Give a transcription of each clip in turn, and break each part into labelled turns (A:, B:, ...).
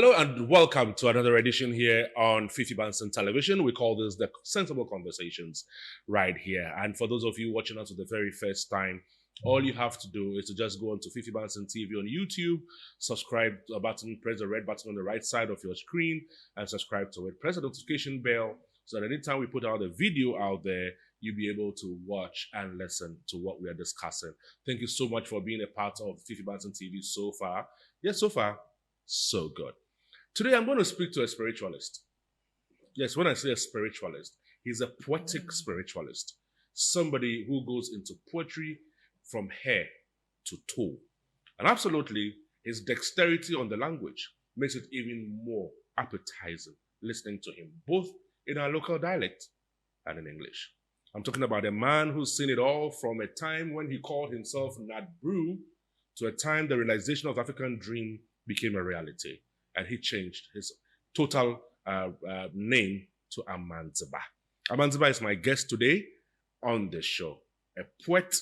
A: Hello and welcome to another edition here on Fifi Banson Television. We call this the Sensible Conversations right here. And for those of you watching us for the very first time, all you have to do is to just go onto Fifi Banson TV on YouTube, subscribe to a button, press the red button on the right side of your screen and subscribe to it. Press the notification bell so that anytime we put out a video out there, you'll be able to watch and listen to what we are discussing. Thank you so much for being a part of Fifi Banson TV so far. Yes, so far, so good. Today I'm going to speak to a spiritualist. Yes, when I say a spiritualist, he's a poetic spiritualist. Somebody who goes into poetry from hair to toe. And absolutely, his dexterity on the language makes it even more appetizing listening to him, both in our local dialect and in English. I'm talking about a man who's seen it all from a time when he called himself Nat Brew to a time the realization of the African dream became a reality. And he changed his total name to Amanziba. Amanziba is my guest today on the show. A poet,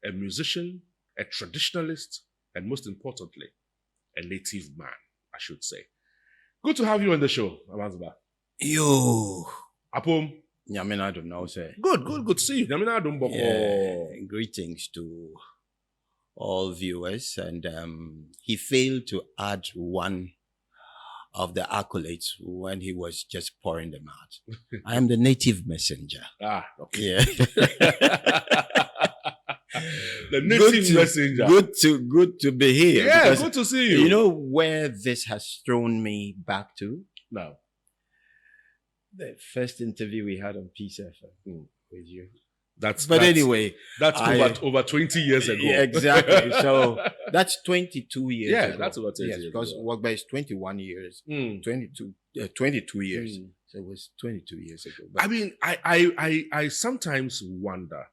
A: a musician, a traditionalist, and most importantly, a native man, I should say. Good to have you on the show, Amanziba.
B: Yo.
A: Apom.
B: Nyamina don't know, sir.
A: Good to see you. Nyamina don't boko.
B: Greetings to all viewers. And he failed to add one of the accolades when he was just pouring them out. I am the native messenger.
A: Ah, okay.
B: Yeah.
A: The native messenger.
B: Good to be here.
A: Yeah, good to see you.
B: You know where this has thrown me back to?
A: No.
B: The first interview we had on Peace FM with you.
A: Anyway, that's over 20 years ago.
B: Yeah, exactly. So that's 22 years ago.
A: Yeah, that's over 20 years
B: because
A: ago.
B: Wogbe is 21 years, 22 years. So it was 22 years ago.
A: But I mean, I sometimes wonder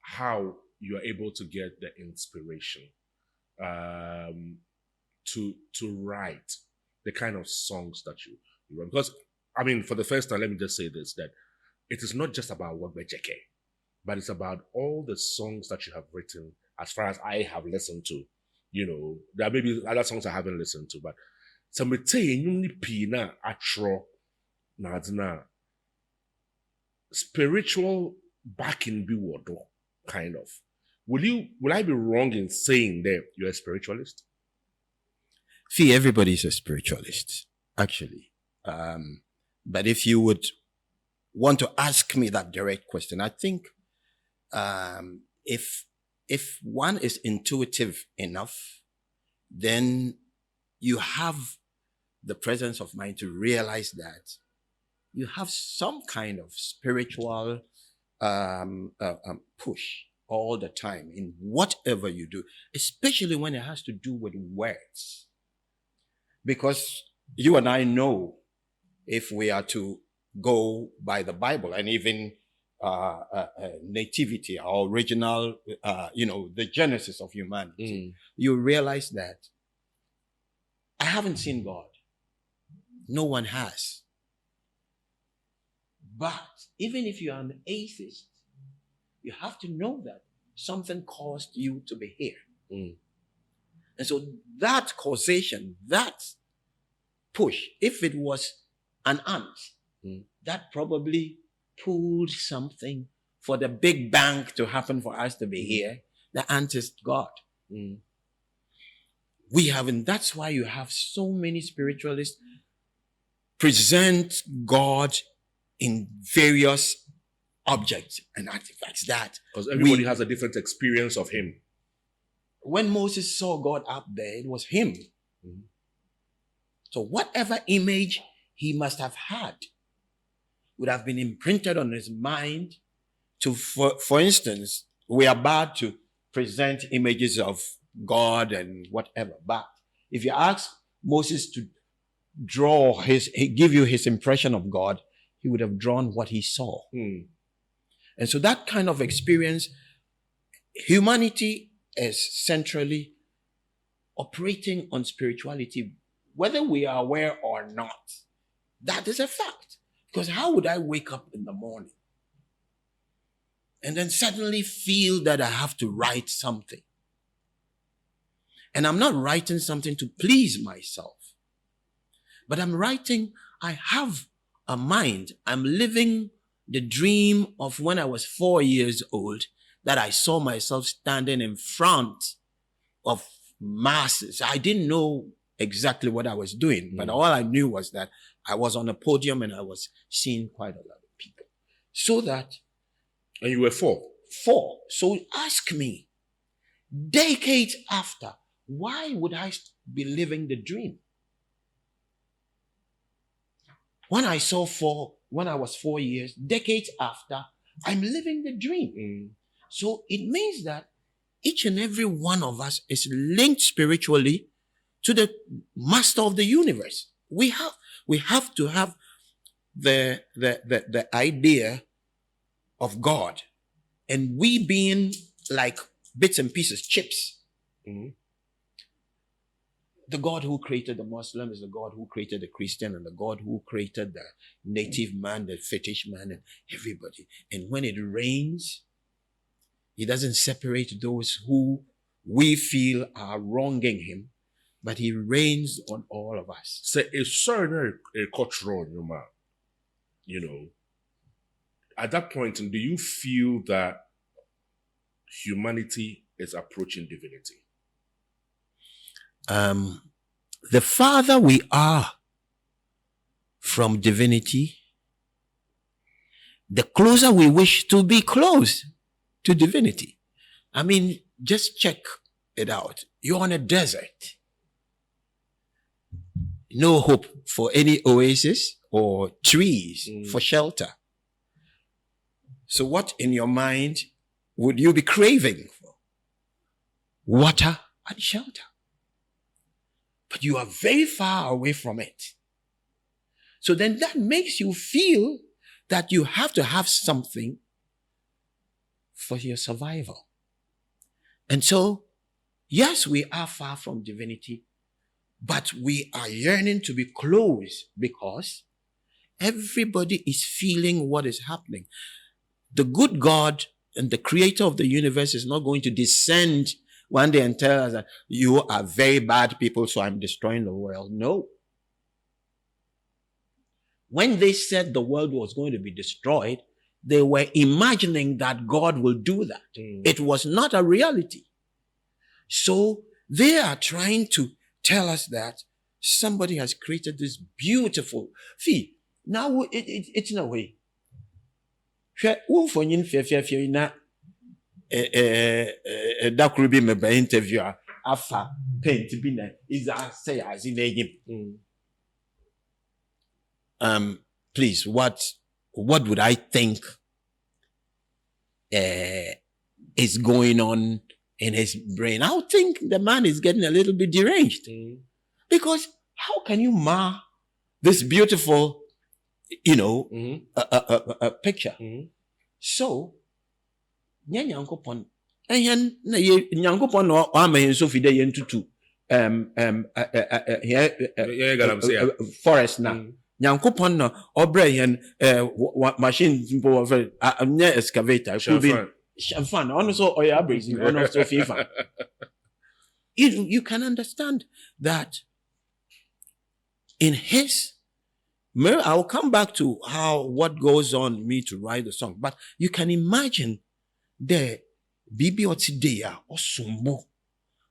A: how you are able to get the inspiration to write the kind of songs that you write. Because, I mean, for the first time, let me just say this, that it is not just about Wogbe GY3KE, but it's about all the songs that you have written as far as I have listened to. You know, there may be other songs I haven't listened to, but spiritual backing be wodo, kind of. Will I be wrong in saying that you're a spiritualist?
B: See, everybody's a spiritualist, actually. But if you would want to ask me that direct question, I think if one is intuitive enough, then you have the presence of mind to realize that you have some kind of spiritual push all the time in whatever you do, especially when it has to do with words. Because you and I know, if we are to go by the Bible and even nativity, our original, the genesis of humanity, you realize that I haven't seen God. No one has. But even if you are an atheist, you have to know that something caused you to be here. And so that causation, that push, if it was an ant, that probably pulled something for the big bang to happen for us to be here. The ant is God. We haven't. That's why you have so many spiritualists present God in various objects and artifacts. That
A: because everybody has a different experience of him.
B: When Moses saw God up there, it was him. So whatever image he must have had would have been imprinted on his mind. For instance, we are bad to present images of God and whatever. But if you ask Moses to give you his impression of God, he would have drawn what he saw. And so that kind of experience, humanity is centrally operating on spirituality, whether we are aware or not. That is a fact. Because how would I wake up in the morning and then suddenly feel that I have to write something? And I'm not writing something to please myself. But I'm writing, I have a mind. I'm living the dream of when I was 4 years old, that I saw myself standing in front of masses. I didn't know exactly what I was doing, but all I knew was that I was on a podium and I was seeing quite a lot of people. So that...
A: And you were 4?
B: 4. So ask me, decades after, why would I be living the dream? When I was 4 years, decades after, I'm living the dream. So it means that each and every one of us is linked spiritually to the master of the universe. We have to have the idea of God, and we being like bits and pieces, chips. The God who created the Muslim is the God who created the Christian, and the God who created the native man, the fetish man, and everybody. And when it rains, he doesn't separate those who we feel are wronging him, but he reigns on all of us.
A: So it's certain a cultural, you know, at that point, do you feel that humanity is approaching divinity?
B: The farther we are from divinity, the closer we wish to be close to divinity. I mean, just check it out. You're on a desert. No hope for any oasis or trees for shelter. So what in your mind would you be craving for? Water and shelter. But you are very far away from it. So then that makes you feel that you have to have something for your survival. And so, yes, we are far from divinity, but we are yearning to be close because everybody is feeling what is happening. The good God and the creator of the universe is not going to descend one day and tell us that you are very bad people, so I'm destroying the world. No. When they said the world was going to be destroyed, they were imagining that God will do that. It was not a reality. So they are trying to tell us that somebody has created this beautiful... See, now it's in a way. Dakuru bi me ba interviewer afa paint bi na is say as in please, what would I think is going on in his brain? I would think the man is getting a little bit deranged. Because how can you mar this beautiful, a picture? So nyankopon ehyan na ye nyankopon no ama yen so fide yen tutu forest na nyankopon no obre yen machine simple of excavator could be fun also oil abrasive one of so FIFA. You can understand that in his... I'll come back to what goes on me to write the song, but you can imagine the bibi otidea osumbo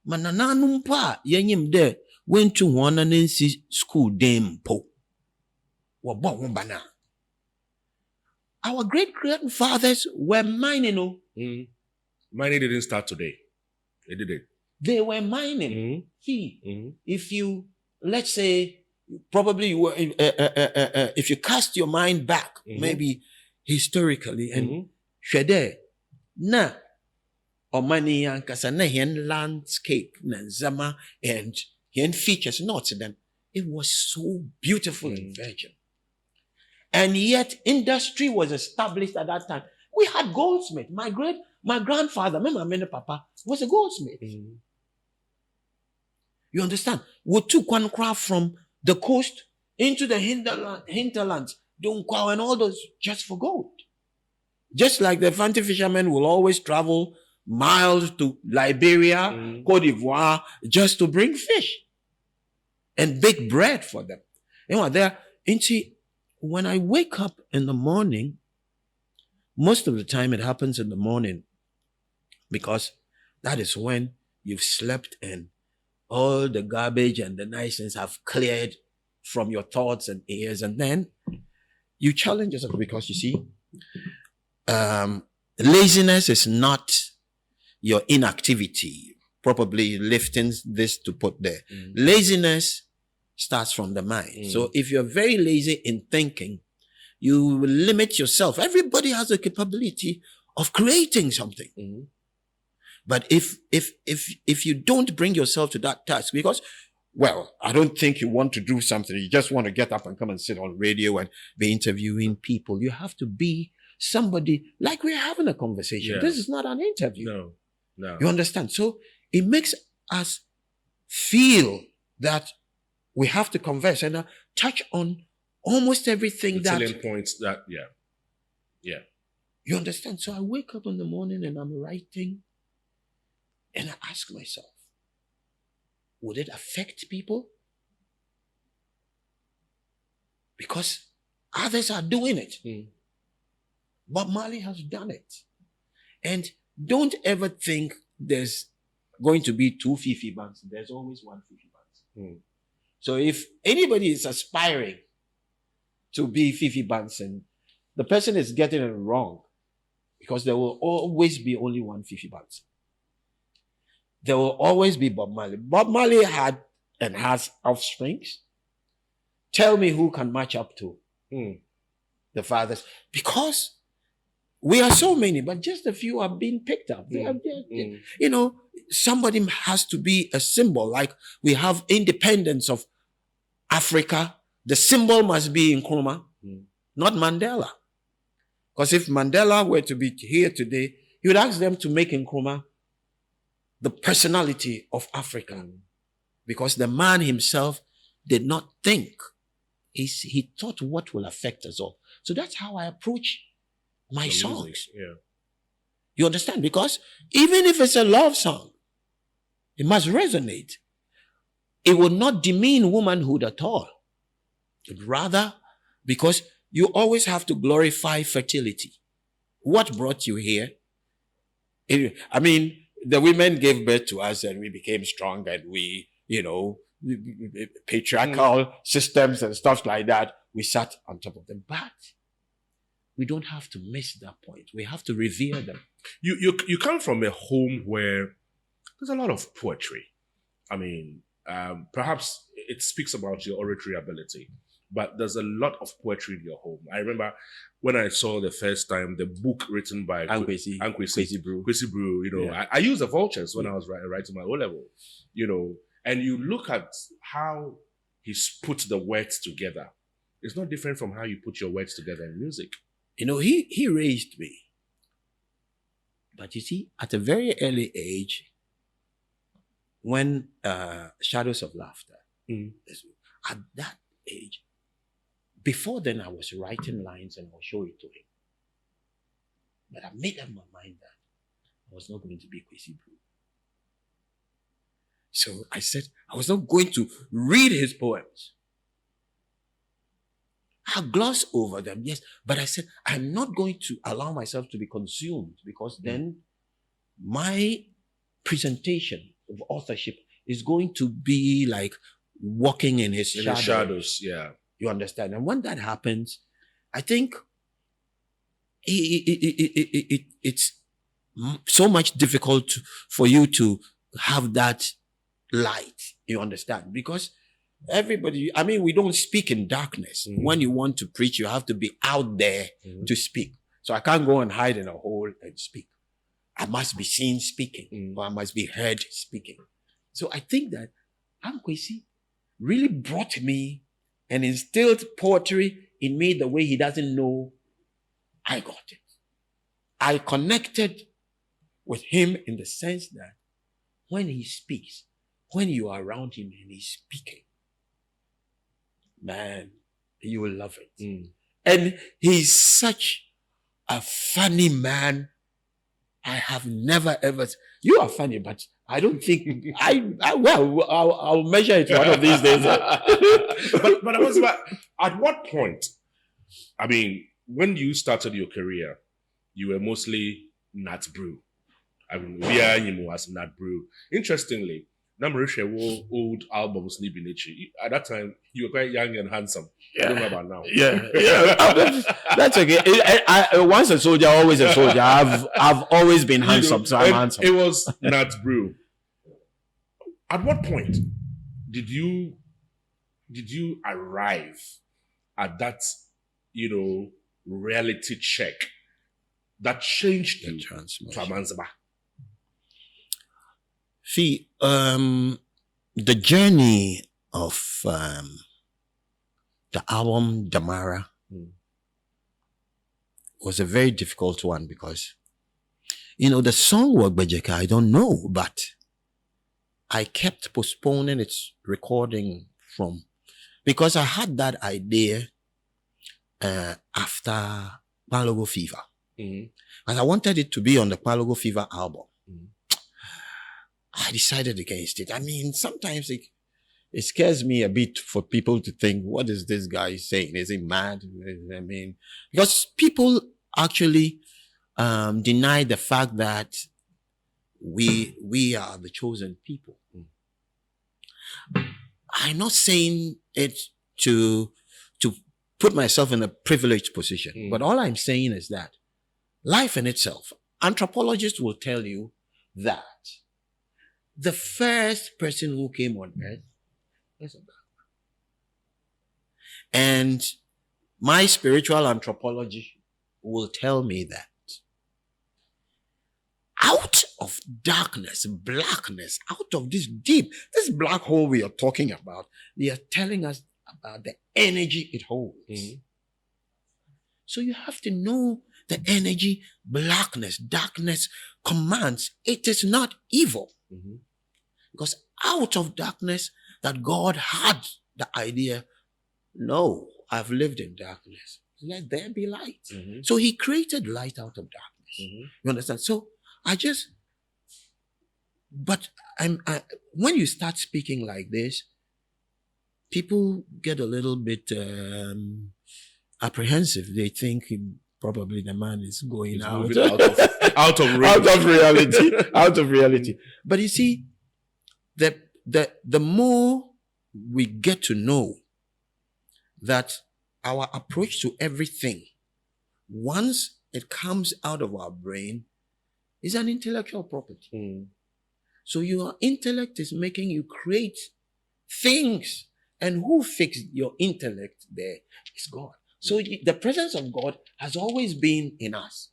B: manananum pa yenyim de went to one and school dem po wabo bana. Our great grandfathers were mining.
A: Mining didn't start today. They did it.
B: They were mining. See, if you, let's say, probably you were, if you cast your mind back, maybe historically, and shede na omani yankasa na hen landscape na zama and hen features not to them. It was so beautiful and virgin. And yet industry was established at that time. We had goldsmith. My grandfather, my papa, was a goldsmith. You understand? We took one craft from the coast into the hinterlands, and all those just for gold. Just like the fancy fishermen will always travel miles to Liberia, Cote d'Ivoire, just to bring fish and bake bread for them. You know, when I wake up in the morning, most of the time it happens in the morning because that is when you've slept and all the garbage and the nonsense have cleared from your thoughts and ears, and then you challenge yourself because you see, laziness is not your inactivity. Probably lifting this to put there. Laziness starts from the mind. So if you're very lazy in thinking, you will limit yourself. Everybody has a capability of creating something. But if you don't bring yourself to that task, because, well, I don't think you want to do something. You just want to get up and come and sit on radio and be interviewing people. You have to be somebody like we're having a conversation. This is not an interview.
A: No.
B: You understand? So it makes us feel that we have to converse and touch on almost everything
A: the salient points that, yeah.
B: You understand? So I wake up in the morning and I'm writing and I ask myself, would it affect people? Because others are doing it. Bob Marley has done it. And don't ever think there's going to be two Fifi bands. There's always one Fifi band. So if anybody is aspiring to be Fifi Banson, the person is getting it wrong, because there will always be only one Fifi Banson. There will always be Bob Marley. Bob Marley had and has offsprings. Tell me who can match up to the fathers. Because we are so many, but just a few are being picked up. You know, somebody has to be a symbol. Like we have independence of Africa. The symbol must be Nkrumah, not Mandela. Because if Mandela were to be here today, he would ask them to make Nkrumah the personality of Africa. Because the man himself did not think. He thought what will affect us all. So that's how I approach my songs. You understand? Because even if it's a love song, it must resonate. It will not demean womanhood at all. Rather, because you always have to glorify fertility. What brought you here? I mean, the women gave birth to us and we became strong and we, patriarchal systems and stuff like that. We sat on top of them. But we don't have to miss that point. We have to revere them.
A: You come from a home where there's a lot of poetry. I mean, perhaps it speaks about your oratory ability, but there's a lot of poetry in your home. I remember when I saw the first time the book written by
B: Kwesi
A: Brew, I used the vultures when I was writing my O-level, and you look at how he's put the words together. It's not different from how you put your words together in music.
B: He raised me. But you see, at a very early age, when Shadows of Laughter, at that age, before then I was writing lines and I'll show it to him. But I made up my mind that I was not going to be Kwesi Brew. So I said, I was not going to read his poems. I'll gloss over them, yes. But I said, I'm not going to allow myself to be consumed, because then my presentation of authorship is going to be like walking in his shadows.
A: Yeah.
B: You understand? And when that happens, I think it's so much difficult for you to have that light. You understand? Because everybody, we don't speak in darkness. When you want to preach, you have to be out there to speak. So I can't go and hide in a hole and speak. I must be seen speaking, or I must be heard speaking. So I think that Kwesi really brought me and instilled poetry in me the way he doesn't know I got it. I connected with him in the sense that when he speaks, when you are around him and he's speaking, man, you will love it. And he's such a funny man I have never ever. You are funny, but I don't think I'll measure it one of these days.
A: but I was about, at what point? I mean, when you started your career, you were mostly Nat Brew. I mean, we are as Nat Brew. Interestingly, Namarisha old albums at that time, you were quite young and handsome. I don't know about now.
B: That's okay. I once a soldier, always a soldier. I've always been handsome, so I'm handsome.
A: It was Nat Brew. At what point did you arrive at that, reality check that changed you to Amanzaba?
B: See, the journey of the album Damara was a very difficult one because, the song Wogbe GY3KE, I don't know, but I kept postponing its recording because I had that idea after Palogo Fever. And I wanted it to be on the Palogo Fever album. I decided against it. I mean, sometimes it scares me a bit for people to think, what is this guy saying? Is he mad? I mean, because people actually deny the fact that we are the chosen people. I'm not saying it to put myself in a privileged position, but all I'm saying is that life in itself, anthropologists will tell you that the first person who came on earth was a black man. And my spiritual anthropology will tell me that out of darkness, blackness, out of this black hole we are talking about, they are telling us about the energy it holds. So you have to know the energy blackness, darkness commands. It is not evil. Because out of darkness that God had the idea, no, I've lived in darkness. Let there be light. So he created light out of darkness. You understand? So when you start speaking like this, people get a little bit apprehensive. They think probably the man is going out of reality. But you see, the more we get to know that our approach to everything, once it comes out of our brain, is an intellectual property. So your intellect is making you create things. And who fixed your intellect there? It's God. So the presence of God has always been in us.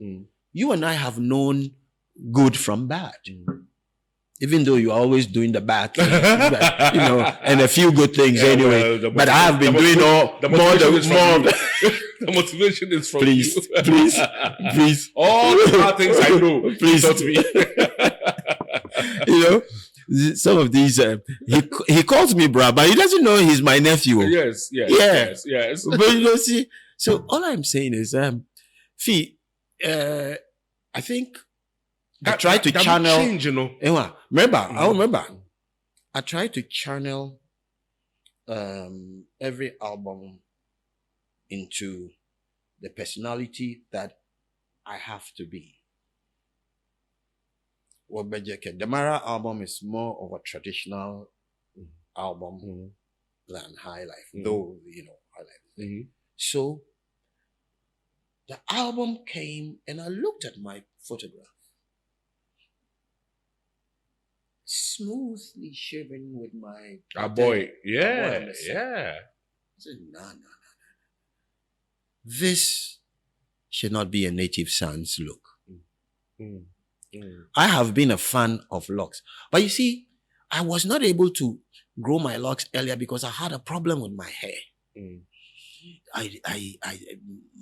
B: You and I have known good from bad. Even though you're always doing the bad things, and a few good things anyway.
A: Well,
B: but I have been doing
A: the motivation is from
B: please,
A: you.
B: please.
A: All the bad things I know.
B: Please. Taught me. Some of these, he calls me bra, but he doesn't know he's my nephew.
A: Yes.
B: But see, so all I'm saying is, I think I try to channel.
A: Change,
B: I remember. I try to channel every album into the personality that I have to be. Wogbe GY3KE. The Mara album is more of a traditional album than High Life, though High Life. So the album came, and I looked at my photograph. Smoothly shaven with my
A: boy. Yeah.
B: I said, no. This should not be a native son's look. I have been a fan of locks. But you see, I was not able to grow my locks earlier because I had a problem with my hair.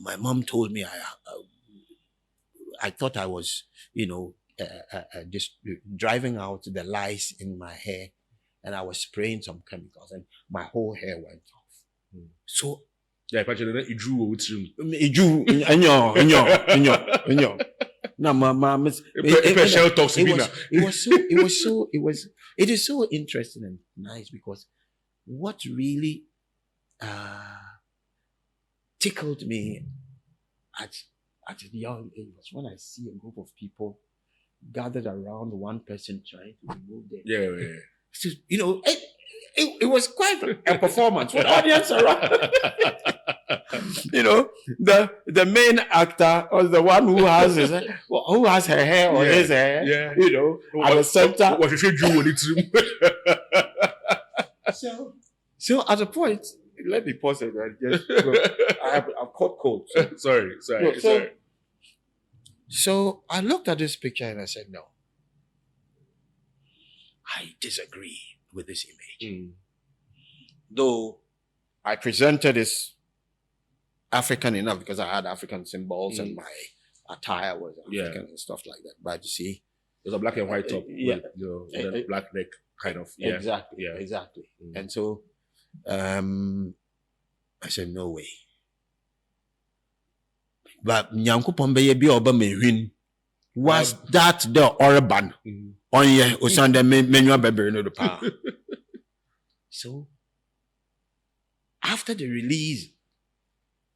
B: My mom told me I thought I was, just driving out the lice in my hair, and I was spraying some chemicals, and my whole hair went off. So
A: yeah, but you drew.
B: No, my
A: Shell talks
B: it is so interesting and nice because what really tickled me at a young age was when I see a group of people gathered around one person trying to remove them.
A: Yeah.
B: So, it was quite a performance for the audience around. The main actor was the one who has her hair or his hair.
A: Yeah.
B: At the center.
A: What you should do
B: So at a point, let me pause it. I've caught cold.
A: Sorry.
B: So I looked at this picture and I said, no, I disagree with this image. Though I presented this African enough because I had African symbols and my attire was African and stuff like that. But you see,
A: it was a black and white top with the black neck kind of. Yeah.
B: Exactly. And so I said, no way. But Nyankopon beye bi oba mehwin was that the Orban on ye osande menwa bebere no do pa. So after the release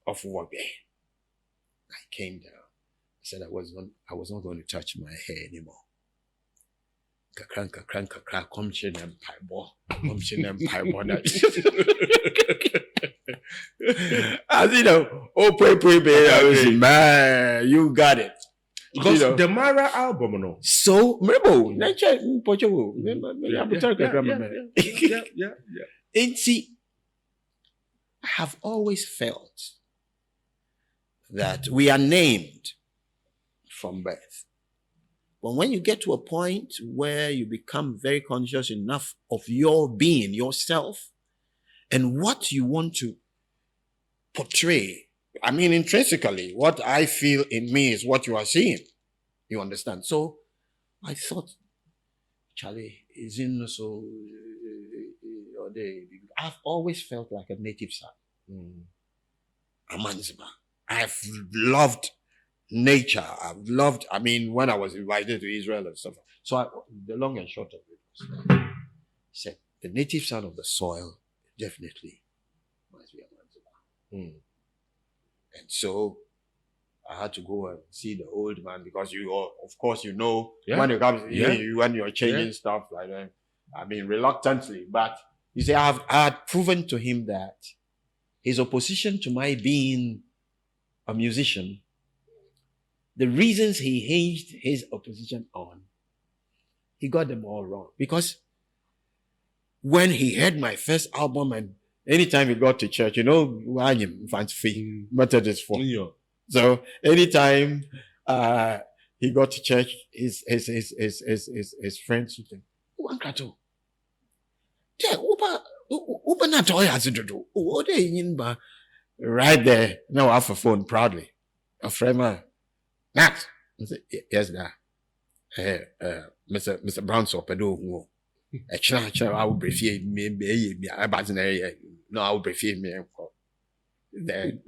B: of Wogbe, I came down. I said I was not going to touch my hair anymore. Kakran, komshin and piebo. As pray, baby. Man, you got it.
A: Because the Mara album, no.
B: So, remember, And see, I have always felt that we are named from birth. But when you get to a point where you become very conscious enough of your being, yourself, and what you want to portray, I mean, intrinsically, what I feel in me is what you are seeing. You understand? So I thought, Charlie, is in so. I've always felt like a native son. Amanziba. I've loved nature. When I was invited to Israel and stuff. So the long and short of it was, he said, the native son of the soil definitely must be a Amanziba. And so I had to go and see the old man because when you come, when you're changing stuff like that. I mean, reluctantly, but you see, I had proven to him that his opposition to my being a musician, the reasons he hinged his opposition on, he got them all wrong. Because when he heard my first album and anytime he got to church, why him fancy Methodist for. So anytime he got to church, his friends would think, "Uncle, yeah, Uber not all has to do. What they in right there? Now I have a phone proudly. A friend man, Nat. Yes, Mr. Brown so pedo. I would prefer me. I would prefer me. Then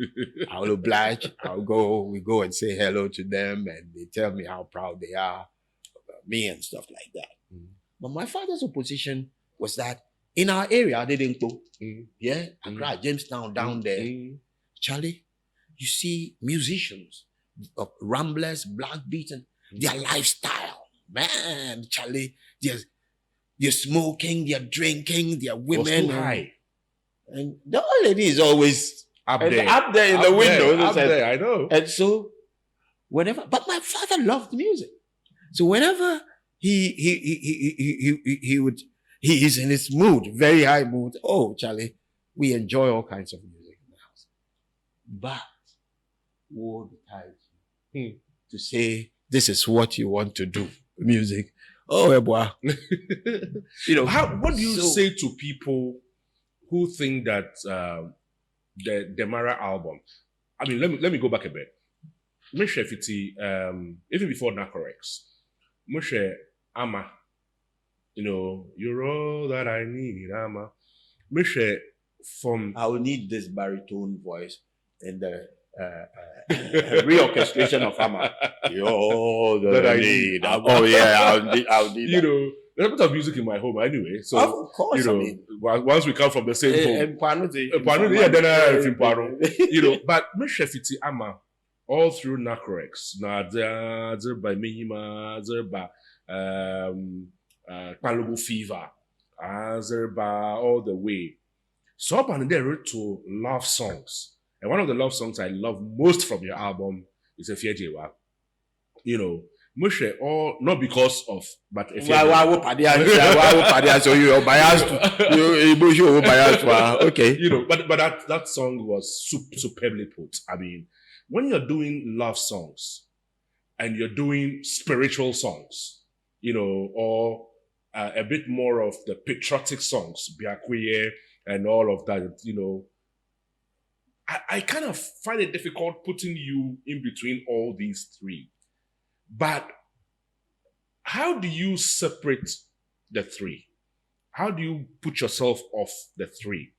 B: I will oblige. We go and say hello to them, and they tell me how proud they are about me and stuff like that. But my father's opposition was that in our area, they didn't go. Accra, Jamestown, down there. Charlie, you see musicians, ramblers, black beats, and their lifestyle. Man, Charlie, they're smoking, they're drinking, they're women. And the old lady is always up there in the window.
A: Up there, I know.
B: And so, but my father loved music. So whenever he's in his mood, very high mood. Oh, Charlie, we enjoy all kinds of music in the house. But woe betide to say this is what you want to do, music. Oh, boy.
A: What do you say to people who think that the Demara album? I mean, let me go back a bit. Misha Fiti, even before Nacorex, Misha Ama, you're all that I need, Ama. Misha from
B: I will need this baritone voice and reorchestration of Hammer. Yo,
A: That I
B: need.
A: need.
B: Oh yeah, I'll need
A: You
B: that.
A: know, there's a bit of music in my home anyway. So,
B: Of course,
A: you know,
B: I mean,
A: once we come from the same home,
B: and Pano,
A: yeah, then you know, but Meshefiti Ama all through Nakrex, there by Mihima, there by Palugu Fever, there by all the way. So up and there to love songs. And one of the love songs I love most from your album is Efiejewa. You know, Moshe, all not because of, but
B: so you're biased. You're biased. Okay.
A: You know, but that song was superbly put. I mean, when you're doing love songs and you're doing spiritual songs, you know, or a bit more of the patriotic songs, Biakwe and all of that, you know, I kind of find it difficult putting you in between all these three. But how do you separate the three? How do you put yourself off the three?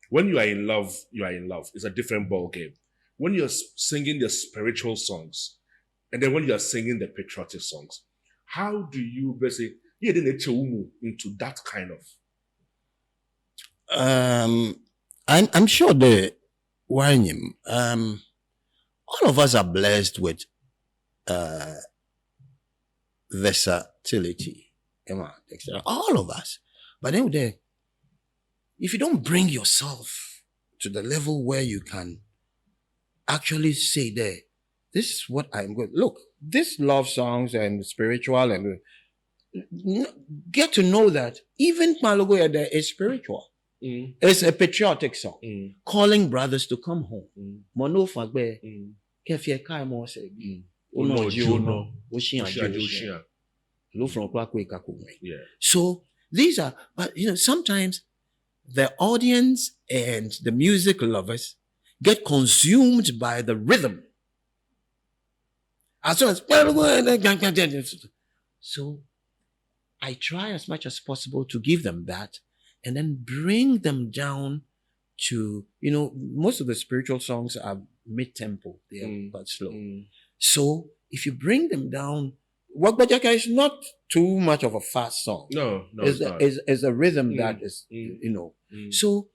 A: When you are in love, you are in love. It's a different ball game. When you're singing the spiritual songs, and then when you're singing the patriotic songs, how do you basically get into that kind of?
B: I'm sure the Wanyim, all of us are blessed with versatility. All of us. But then if you don't bring yourself to the level where you can actually say there, this is what I'm going. Look, this love songs and spiritual and get to know that even Malogo there is spiritual. It's a patriotic song, calling brothers to come home. Mono fagbe, kefie kai mo se, So these are, but you know, sometimes the audience and the music lovers get consumed by the rhythm. As soon as so I try as much as possible to give them that and then bring them down to, you know, most of the spiritual songs are mid-tempo. They are but slow. So if you bring them down, Wogbe is not too much of a fast song.
A: No,
B: it's a rhythm that is, you know. So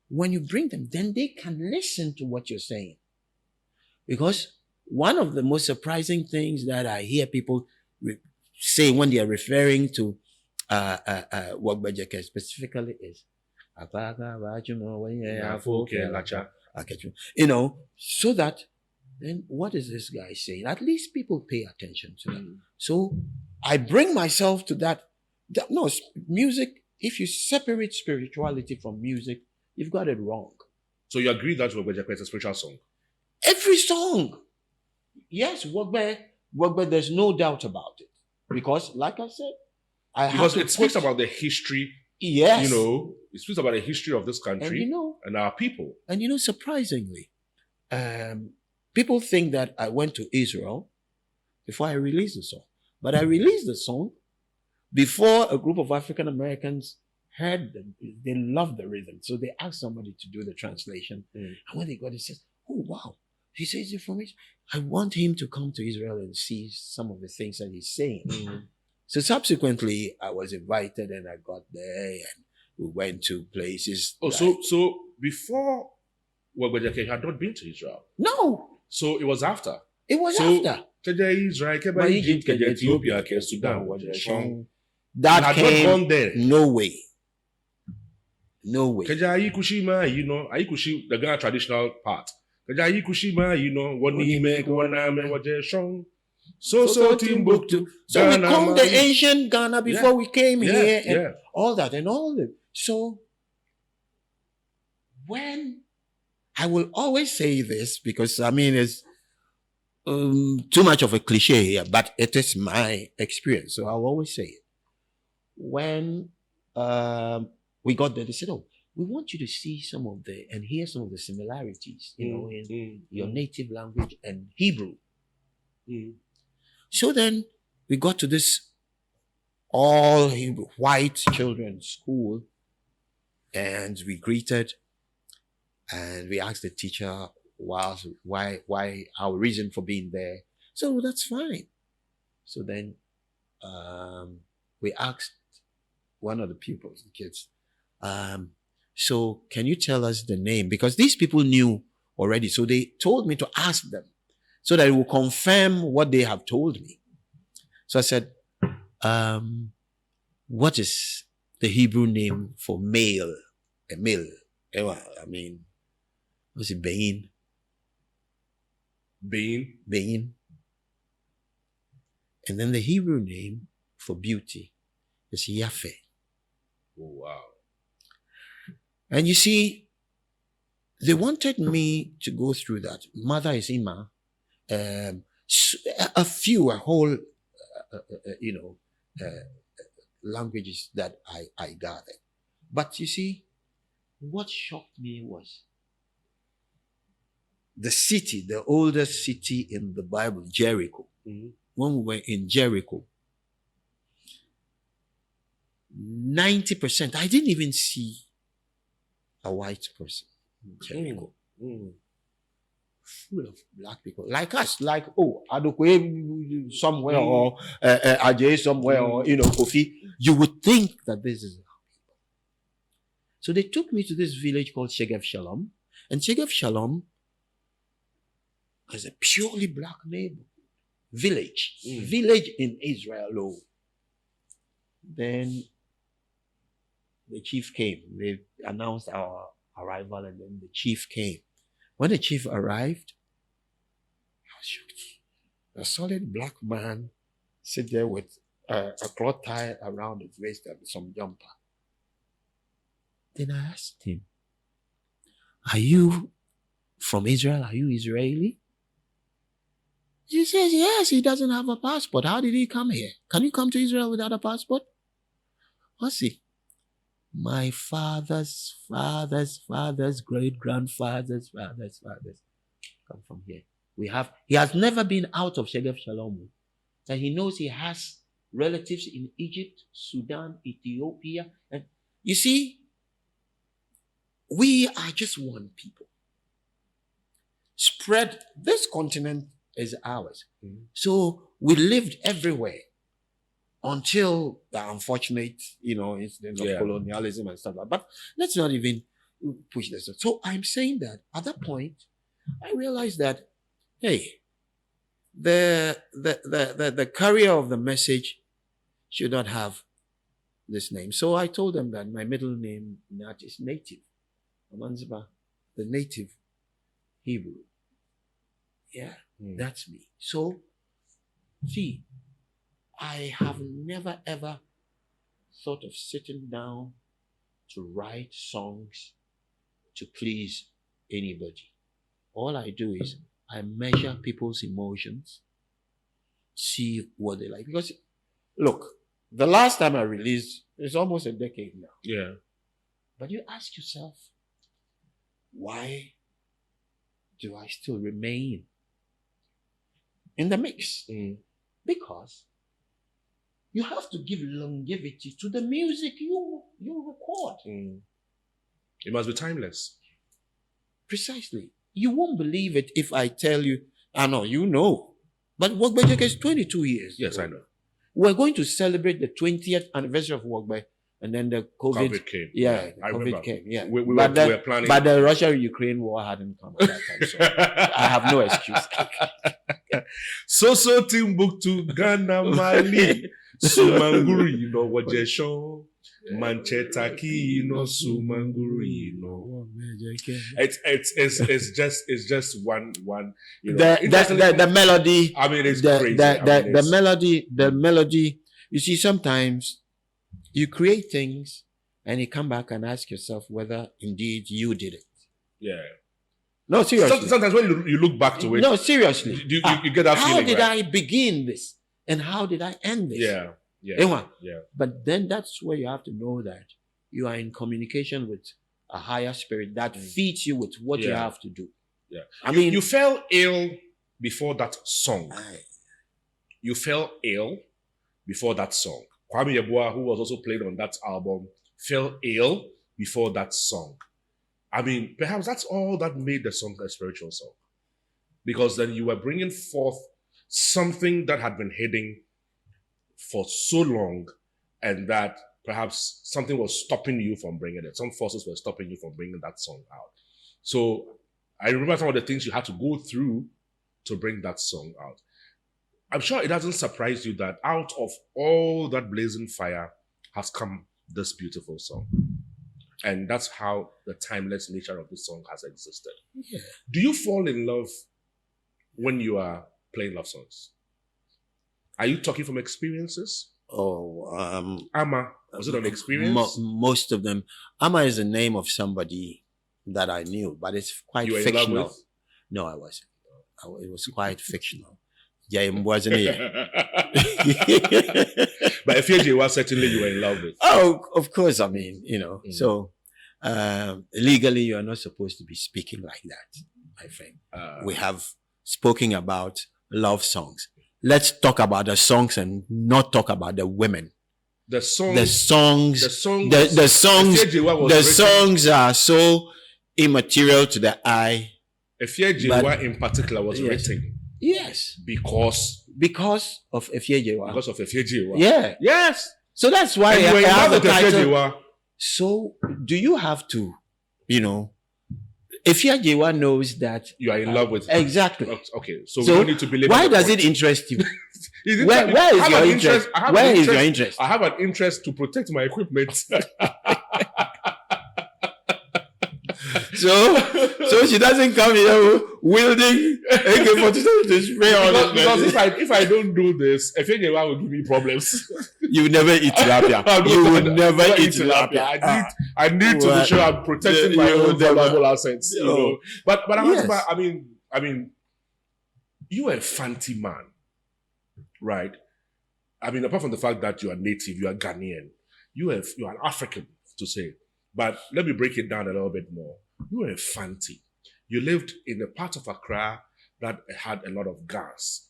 B: when you bring them, then they can listen to what you're saying. Because one of the most surprising things that I hear people say when they are referring to Wogbe specifically is, you know, so that then what is this guy saying? At least people pay attention to that. So I bring myself to that. No, music, if you separate spirituality from music, you've got it wrong.
A: So you agree that Wogbe is a spiritual song?
B: Every song. Yes, Wogbe, there's no doubt about it. Because, like I said,
A: because it speaks about the history.
B: Yes.
A: You know, it speaks about the history of this country and, you know, and our people.
B: And you know, surprisingly, people think that I went to Israel before I released the song. But I released the song before a group of African Americans heard them. They loved the rhythm. So they asked somebody to do the translation. And when they got it, says, oh, wow. He says it from Israel. I want him to come to Israel and see some of the things that he's saying. So subsequently, I was invited and I got there and we went to places.
A: Oh, like, so before Wogbe had not been to Israel?
B: No.
A: So it was after?
B: It was after.
A: Israel, Egypt, Ethiopia, Sudan,
B: that
A: had
B: came,
A: not gone there.
B: No way. No way.
A: Ayikushima, you know, Ayikushi, the Ghana traditional part. Ayikushima, you know, what he make, what So Timbuktu.
B: So we come the ancient Ghana before we came here and all that and all that. So when I will always say this because I mean it's too much of a cliche here, but it is my experience. So I'll always say it. When we got there, they said, oh, we want you to see some of the and hear some of the similarities, you know, in your native language and Hebrew. So then we got to this all white children's school and we greeted and we asked the teacher why our reason for being there. So that's fine. So then we asked one of the pupils, the kids, so can you tell us the name? Because these people knew already. So they told me to ask them so that it will confirm what they have told me. So I said, what is the Hebrew name for male? A male. I mean, what's it? Bein. Bein. And then the Hebrew name for beauty is Yafeh.
A: Oh, wow.
B: And you see, they wanted me to go through that. Mother is Ima. A whole, languages that I gathered. But you see, what shocked me was the city, the oldest city in the Bible, Jericho.
A: Mm-hmm.
B: When we were in Jericho, 90%, I didn't even see a white person in Jericho.
A: Mm-hmm.
B: Full of black people. Like us, like, Adokwe somewhere or Ajay somewhere or, Kofi. You would think that this is our people. So they took me to this village called Shegev Shalom. And Shegev Shalom is a purely black neighborhood. Village in Israel. Then the chief came. They announced our arrival, and then the chief came. When the chief arrived, I was shocked. A solid black man sit there with a cloth tie around his waist and some jumper. Then I asked him, "Are you from Israel? Are you Israeli?" He says, yes, he doesn't have a passport. How did he come here? Can you come to Israel without a passport? What's he? My father's great-grandfather's fathers come from here. He has never been out of Shegev Shalom. And he knows he has relatives in Egypt, Sudan, Ethiopia. And you see, we are just one people. Spread, this continent is ours. Mm-hmm. So we lived everywhere until the unfortunate, incidents of colonialism and stuff like that. But let's not even push this. So I'm saying that at that point, I realized that, hey, the carrier of the message should not have this name. So I told them that my middle name is Native. Amanziba, the native Hebrew. Yeah, that's me. So, see, I have never ever thought of sitting down to write songs to please anybody. All I do is I measure people's emotions, see what they like. Because, look, the last time I released, it's almost a decade now.
A: Yeah.
B: But you ask yourself, why do I still remain in the mix? Because you have to give longevity to the music you record.
A: It must be timeless.
B: Precisely. You won't believe it if I tell you, I know, you know. But Wogbe is 22 years.
A: Yes, I know.
B: We're going to celebrate the 20th anniversary of Wogbe, and then the COVID
A: came.
B: Yeah,
A: I
B: COVID
A: remember.
B: came. Yeah.
A: We were planning.
B: But the Russia-Ukraine war hadn't come at that time, so I have no excuse.
A: So Timbuktu, Ghana, Mali, Sumanguri, Wajesho, Manchetaki, Sumanguri, It's just one.
B: The melody.
A: I mean, it's crazy.
B: The melody. You see, sometimes you create things and you come back and ask yourself whether indeed you did it.
A: Yeah.
B: No, seriously.
A: Sometimes when you look back to it.
B: No, seriously.
A: You get that feeling.
B: How did I begin this? And how did I end this?
A: Yeah.
B: But then that's where you have to know that you are in communication with a higher spirit that feeds you with what you have to do.
A: Yeah.
B: I mean,
A: you fell ill before that song. You fell ill before that song. Kwame Yeboah, who was also played on that album, fell ill before that song. I mean, perhaps that's all that made the song a spiritual song. Because then you were bringing forth something that had been hidden for so long, and that perhaps something was stopping you from bringing it. Some forces were stopping you from bringing that song out. So I remember some of the things you had to go through to bring that song out. I'm sure it doesn't surprise you that out of all that blazing fire has come this beautiful song. And that's how the timeless nature of the song has existed.
B: Yeah.
A: Do you fall in love when you are playing love songs? Are you talking from experiences?
B: Oh,
A: Ama, was it an experience?
B: Most of them. Ama is the name of somebody that I knew, but it's quite
A: You were in love
B: fictional.
A: with?
B: No, I wasn't. It was quite fictional. Yeah, it wasn't it?
A: But if was certainly you were in love with.
B: Oh, of course. I mean, so legally, you are not supposed to be speaking like that, my friend. We have spoken about love songs. Let's talk about the songs and not talk about the women. The songs are so immaterial to the eye.
A: Efiejewa in particular was written.
B: Yes.
A: Because
B: of Efiejewa.
A: Because of Efiejewa.
B: Yeah.
A: Yes.
B: So that's why
A: I have the title.
B: So do you have to, Efiejewa knows that
A: you are in love with
B: her. Exactly.
A: Okay. So we don't need to believe.
B: Why does it interest you? Where is your interest? Where is your interest?
A: I have an interest to protect my equipment.
B: So she doesn't come here wielding AK-47 to spray on
A: because if I don't do this, Efiejewa will give me problems.
B: You will never eat tilapia. You will never eat tilapia.
A: I need to be sure I'm protecting my own valuable assets. But I mean, you are a fancy man, right? I mean, apart from the fact that you are native, you are Ghanaian, you are an African to say. But let me break it down a little bit more. You were a Fanti. You lived in a part of Accra that had a lot of gas.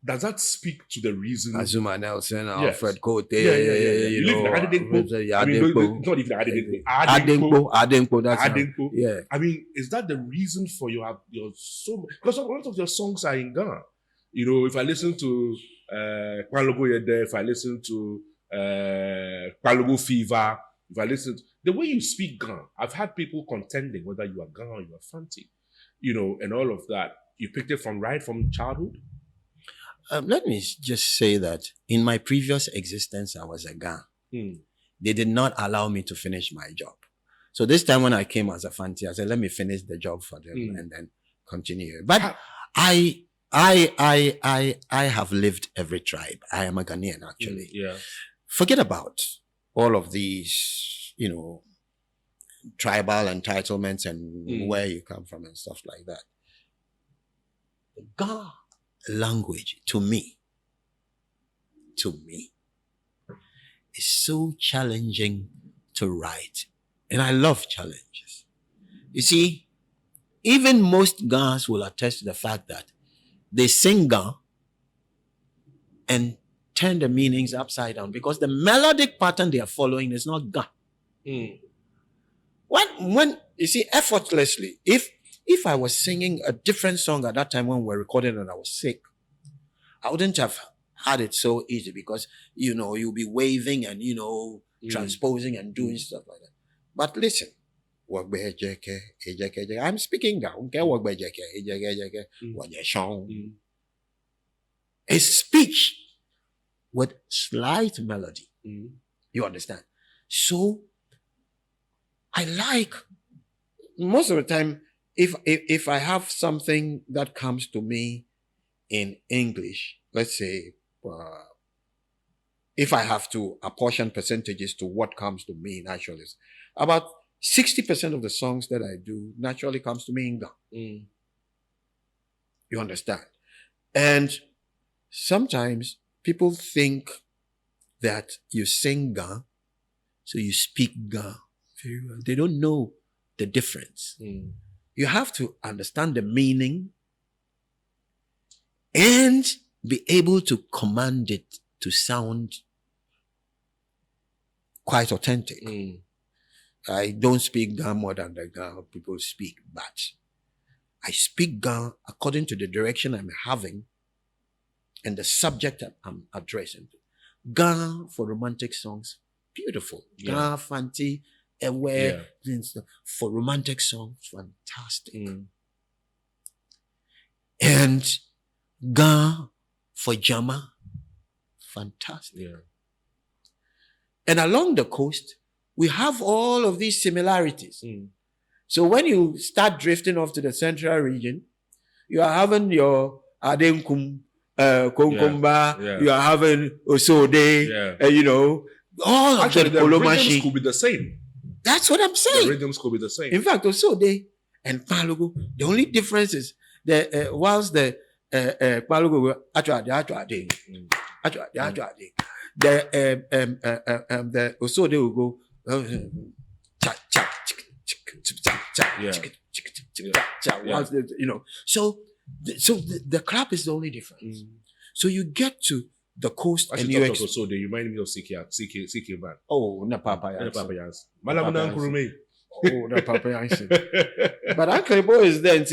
A: Does that speak to the reason?
B: Azuma Nelson, Alfred Cote,
A: You live in Adenpo. I mean, not even Adenpo.
B: Adenpo, that's
A: Adenpo.
B: Yeah.
A: I mean, is that the reason for your so? Because a lot of your songs are in Ghana. If I listen to Kwalogo Yede, if I listen to Kwalogo Fever, if I listen to the way you speak Ghana, I've had people contending whether you are Ghana or you are Fanti, and all of that. You picked it from childhood?
B: Let me just say that in my previous existence, I was a Ghana. They did not allow me to finish my job. So this time when I came as a Fanti, I said, let me finish the job for them and then continue. But I have lived every tribe. I am a Ghanaian, actually.
A: Yeah.
B: Forget about all of these, tribal entitlements and where you come from and stuff like that. The Ghana language, to me, is so challenging to write. And I love challenges. You see, even most Ghanaians will attest to the fact that they sing Ghana and turn the meanings upside down because the melodic pattern they are following is not Ghana. When you see, effortlessly, if I was singing a different song at that time when we were recording and I was sick, I wouldn't have had it so easy because, you'll be waving and, transposing and doing stuff like that. But listen, Wogbe GY3KE, I'm speaking down. Wogbe GY3KE, a speech with slight melody. You understand? So I like, most of the time, if I have something that comes to me in English, let's say, if I have to apportion percentages to what comes to me naturally, about 60% of the songs that I do naturally comes to me in Ghana. You understand? And sometimes people think that you sing Ghana, so you speak Ghana very well. They don't know the difference. You have to understand the meaning and be able to command it to sound quite authentic. I don't speak Ga more than the Ga people speak, but I speak Ga according to the direction I'm having and the subject that I'm addressing. Ga for romantic songs, beautiful.
A: Yeah.
B: Ga fanti, ewe, for romantic songs, fantastic. And Ga for Jama, fantastic.
A: Yeah.
B: And along the coast, we have all of these similarities. So when you start drifting off to the central region, you are having your Adenkum, Konkomba, you are having Osode, you know, all
A: actually,
B: of the
A: rhythms could be the same.
B: That's what I'm saying.
A: The rhythms could be the same.
B: In fact, Osode and Palugo, the only difference is that whilst the Palugo were actually the Osode will go you know. So the clap is the only difference. So you get to the coast and you
A: so they remind me of CK man.
B: Oh, na Papa
A: Yans. Malamuna Kurume.
B: Oh, na Papa Yans. But Uncle Bo is there.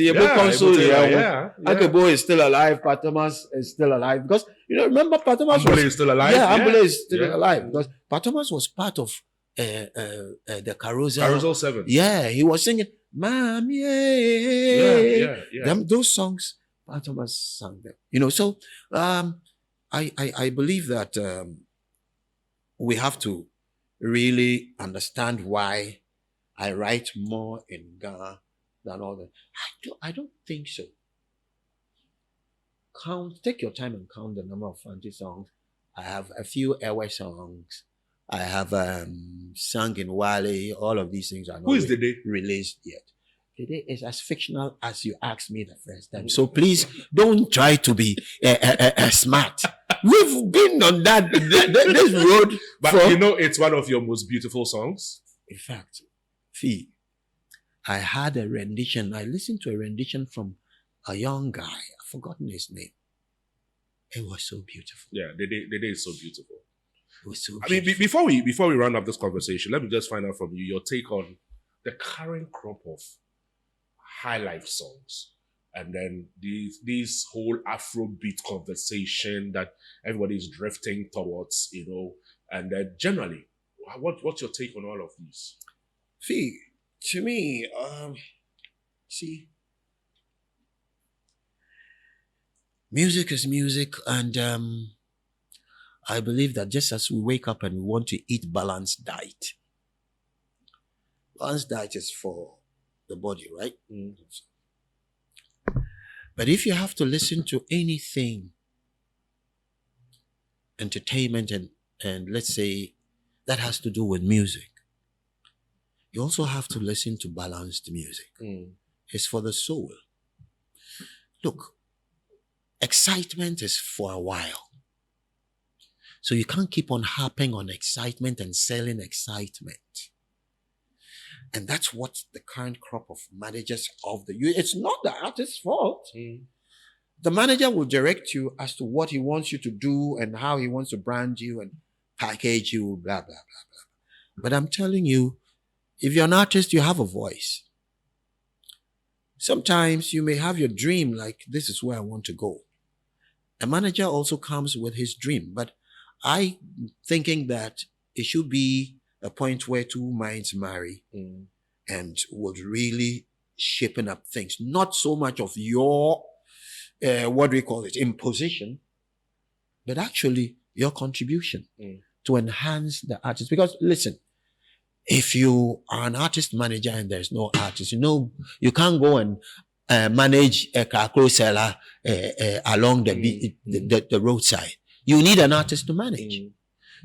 B: Uncle Bo is still alive. Patomas is still alive because you know. Remember, Patomas
A: is still alive.
B: Yeah, Ambule is still alive because Patomas was part of the Carousel 7. Yeah, he was singing Mami. Those songs, Patomas sang them. You know, so I believe that we have to really understand why I write more in Ga than all that. I don't think so. Take your time and count the number of Fanti songs. I have a few Ewe songs. I have sung in Wale. All of these things are not released yet. Today is as fictional as you asked me the first time. So please don't try to be smart. We've been on this road.
A: But you know, it's one of your most beautiful songs.
B: In fact, I had a rendition. I listened to a rendition from a young guy. I've forgotten his name. It was so beautiful.
A: Yeah, the day is so beautiful.
B: It was so
A: beautiful. I mean, before we round up this conversation, let me just find out from you your take on the current crop of high life songs, and then these whole Afrobeat conversation that everybody is drifting towards, you know, and then generally, what's your take on all of these?
B: To me, music is music, and I believe that just as we wake up and we want to eat balanced diet is for the body, right? But if you have to listen to anything, entertainment and let's say that has to do with music, you also have to listen to balanced music. It's for the soul. Look, excitement is for a while. So you can't keep on harping on excitement and selling excitement. And that's what the current crop of managers of the youth, it's not the artist's fault. The manager will direct you as to what he wants you to do and how he wants to brand you and package you, blah, blah, blah, blah. But I'm telling you, if you're an artist, you have a voice. Sometimes you may have your dream, like this is where I want to go. A manager also comes with his dream, but I thinking that it should be a point where two minds marry and would really shapen up things. Not so much of your, imposition, but actually your contribution to enhance the artist. Because listen, if you are an artist manager and there's no artist, you know, you can't go and manage a kakro seller along the roadside. You need an artist to manage.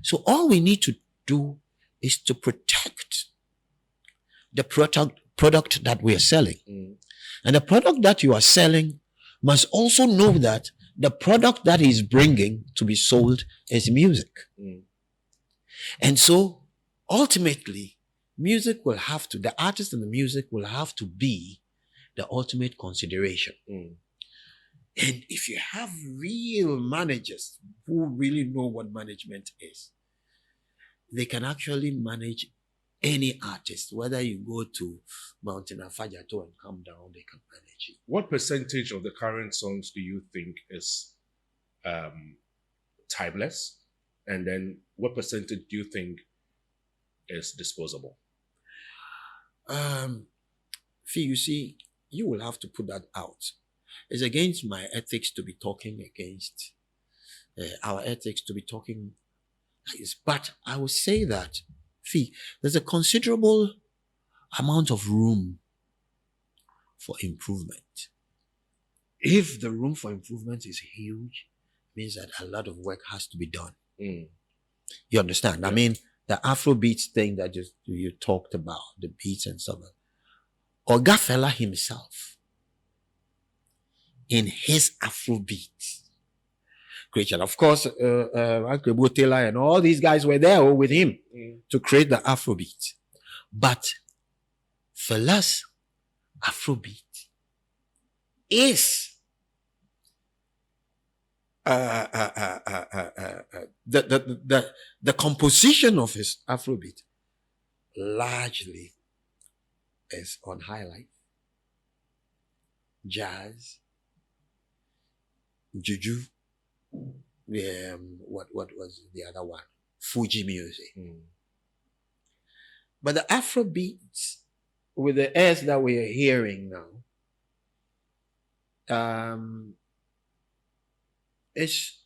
B: So all we need to do is to protect the product that we are selling. And the product that you are selling must also know that the product that is bringing to be sold is music. And so ultimately, the artist and the music will have to be the ultimate consideration. And if you have real managers who really know what management is, they can actually manage any artist, whether you go to Mountain Afajato and come down, they can manage you.
A: What percentage of the current songs do you think is timeless? And then what percentage do you think is disposable?
B: You see, you will have to put that out. It's against my ethics to be talking against our ethics to be talking like this. But I will say that, there's a considerable amount of room for improvement. If the room for improvement is huge, it means that a lot of work has to be done. You understand? Yeah. I mean, the Afrobeats thing that you talked about, the beats and stuff. Oga Fela himself, in his Afrobeat creation, of course, Uncle Taylor and all these guys were there with him to create the Afrobeat. But Fela's Afrobeat is the composition of his Afrobeat largely is on high life, jazz, juju, what was the other one? Fuji music. But the Afrobeats with the airs that we are hearing now, it's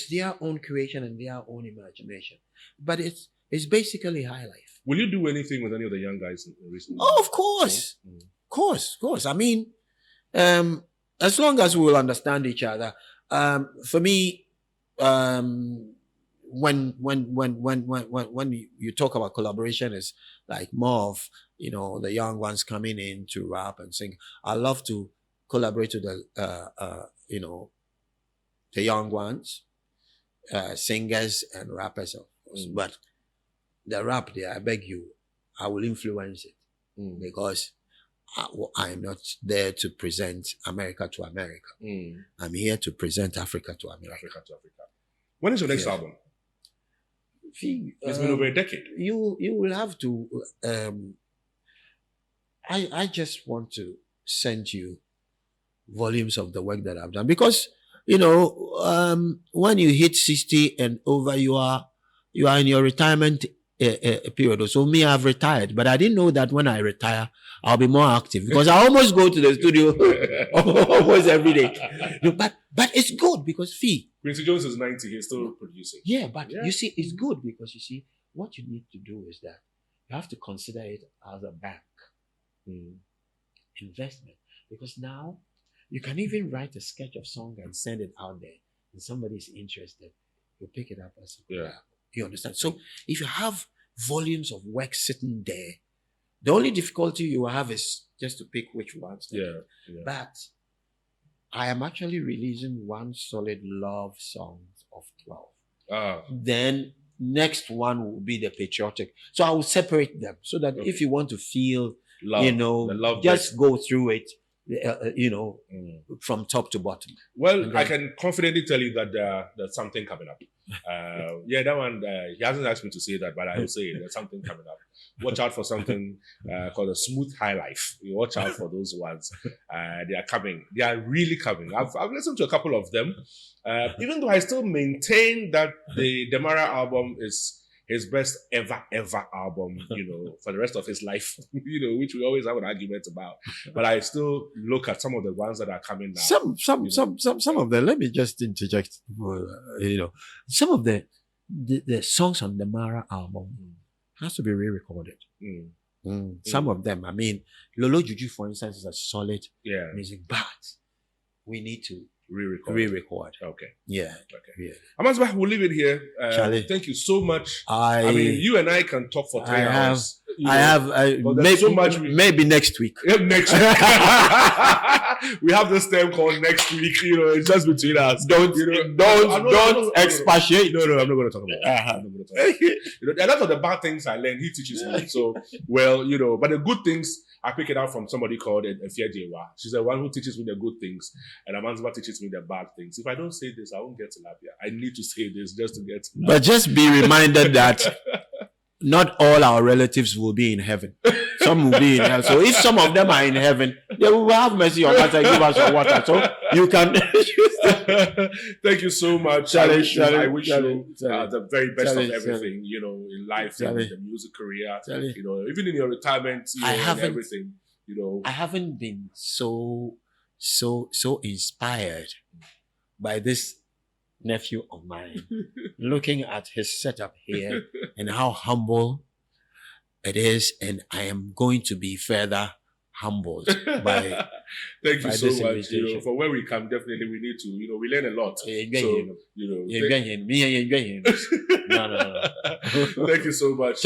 B: their own creation and their own imagination. But it's basically high life.
A: Will you do anything with any of the young guys recently?
B: Oh, of course. Of course. I mean, as long as we will understand each other. For me, when you talk about collaboration, it's like more of, the young ones coming in to rap and sing. I love to collaborate with the young ones, singers and rappers, of course. But the rap there, I beg you, I will influence it because I'm not there to present America to America. I'm here to present Africa to America.
A: When is your next album? It's been over a decade.
B: You will have to. I just want to send you volumes of the work that I've done because when you hit 60 and over, you are in your retirement period. So me, I've retired, but I didn't know that when I retire, I'll be more active because I almost go to the studio almost every day. But it's good because
A: Quincy Jones is 90, he's still producing.
B: Yeah, but you see, it's good because you see, what you need to do is that you have to consider it as a bank investment, because now you can even write a sketch of song and send it out there, and somebody's interested, you pick it up as a You understand? So if you have volumes of work sitting there, the only difficulty you have is just to pick which ones. But I am actually releasing one solid love song of 12. Then next one will be the patriotic. So I will separate them so that if you want to feel love, just go through it, from top to bottom.
A: Well, I can confidently tell you that there's something coming up. That one, he hasn't asked me to say that, but I will say it. There's something coming up. Watch out for something called a Smooth High Life. You watch out for those ones. They are coming. They are really coming. I've listened to a couple of them. Even though I still maintain that the Demara album is his best ever album, for the rest of his life, which we always have an argument about. But I still look at some of the ones that are coming now.
B: Some of them, let me just interject, some of the songs on the Mara album has to be re-recorded. Some of them, I mean, Lolo Juju, for instance, is a solid music, but we need to re-record.
A: Okay.
B: Yeah.
A: Amazba, we'll leave it here.
B: Charlie,
A: thank you so much. I mean, you and I can talk for 3 hours.
B: Maybe next week.
A: Next week. We have this term called next week. It's just between us. Don't expatiate. No, I'm not going to talk about it. A lot of the bad things I learned, he teaches me. So, but the good things, I pick it out from somebody called Efiejewa. She's the one who teaches me the good things, and Amanzba teaches me the bad things. If I don't say this, I won't get tilapia. I need to say this just to get tilapia.
B: But just be reminded that not all our relatives will be in heaven. Some will be in hell. So if some of them are in heaven, they will have mercy on us and give us your water. So you can.
A: Thank you so much. I wish you the very best of everything, you know, in life, in the music career, you know, even in your retirement, you know, and everything, you know.
B: I haven't been so inspired by this nephew of mine, looking at his setup here and how humble it is, and I am going to be further humbled by.
A: Thank you so much. You know, for where we come, definitely we need to. You know, we learn a lot. So, you know, no. Thank you so much.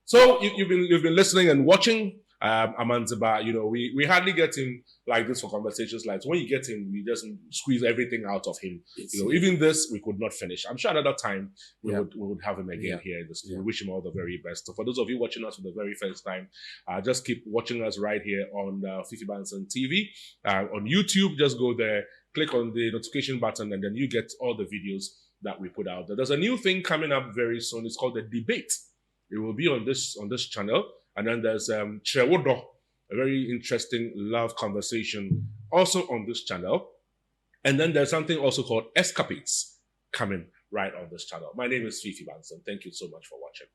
A: So you've been listening and watching. Amanziba, you know, we hardly get him like this for conversations like, so when you get him, we just squeeze everything out of him. You know, even this we could not finish. I'm sure another time we would have him again here in the studio. We wish him all the very best. So for those of you watching us for the very first time, just keep watching us right here on Fifi Banson TV. On YouTube, just go there, click on the notification button, and then you get all the videos that we put out there. There's a new thing coming up very soon. It's called The Debate. It will be on this channel. And then there's Chewodo, a very interesting love conversation, also on this channel. And then there's something also called Escapades coming right on this channel. My name is Fifi Banson. Thank you so much for watching.